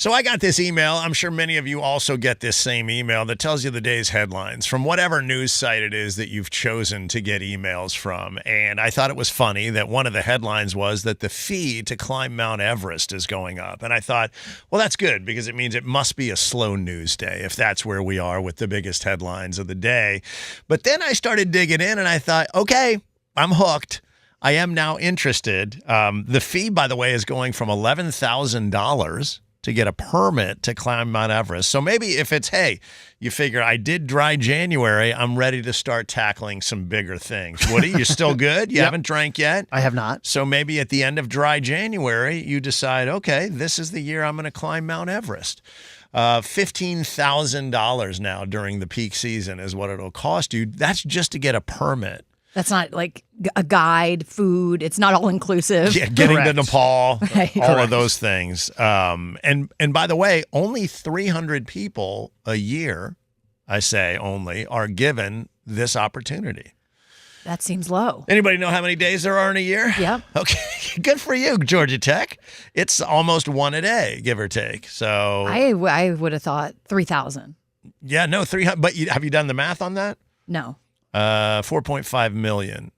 So I got this email. I'm sure many of you also get this same email that tells you the day's headlines from whatever news site it is that you've chosen to get emails from. And I thought it was funny that one of the headlines was that the fee to climb Mount Everest is going up. And I thought, well, that's good because it means it must be a slow news day if that's where we are with the biggest headlines of the day. But then I started digging in and I thought, okay, I'm hooked. I am now interested. The fee, by the way, is going from $11,000 to get a permit to climb Mount Everest. So maybe if it's, hey, you figure I did dry January, I'm ready to start tackling some bigger things. Woody, you still good? You Yep. haven't drank yet? I have not. So maybe at the end of dry January, you decide, okay, this is the year I'm going to climb Mount Everest. $15,000 now during the peak season is what it'll cost you. That's just to get a permit. That's not like a guide, food. It's not all inclusive. Yeah, getting to Correct. Nepal, Right. all of Correct. those things. And by the way, only 300 people a year, I say only, are given this opportunity. That seems low. Anybody know how many days there are in a year? Yep. Okay, good for you, Georgia Tech. It's almost one a day, give or take. So I would have thought 3,000. yeah, no, 300. But have you done the math on that? No. 4.5 million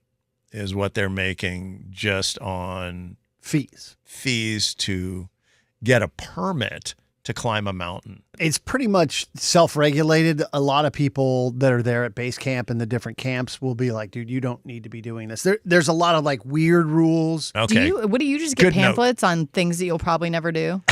is what they're making just on fees to get a permit to climb a mountain. It's pretty much self-regulated. A lot of people that are there at base camp and the different camps will be like, dude, you don't need to be doing this. There's a lot of like weird rules. Okay. Do you just get Good note. pamphlets on things that you'll probably never do?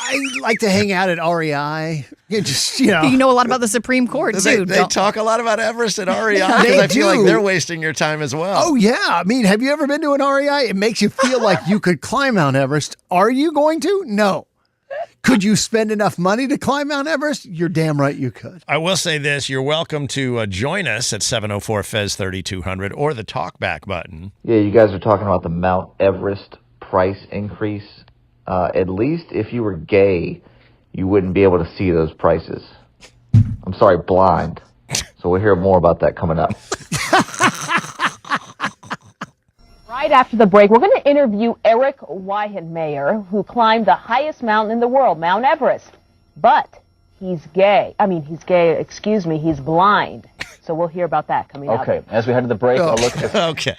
I like to hang out at REI. You just, You know a lot about the Supreme Court, too. They talk a lot about Everest at REI because They I feel like do. they're wasting your time as well. Oh, yeah. I mean, have you ever been to an REI? It makes you feel like you could climb Mount Everest. Are you going to? No. Could you spend enough money to climb Mount Everest? You're damn right you could. I will say this. You're welcome to join us at 704-FEZ-3200 or the talkback button. Yeah, you guys are talking about the Mount Everest price increase. At least if you were gay, you wouldn't be able to see those prices. I'm sorry, blind. So we'll hear more about that coming up. Right after the break, we're going to interview Eric Weihenmayer, who climbed the highest mountain in the world, Mount Everest. But he's gay. He's blind. So we'll hear about that coming up. Okay, as we head to the break, I'll look at Okay.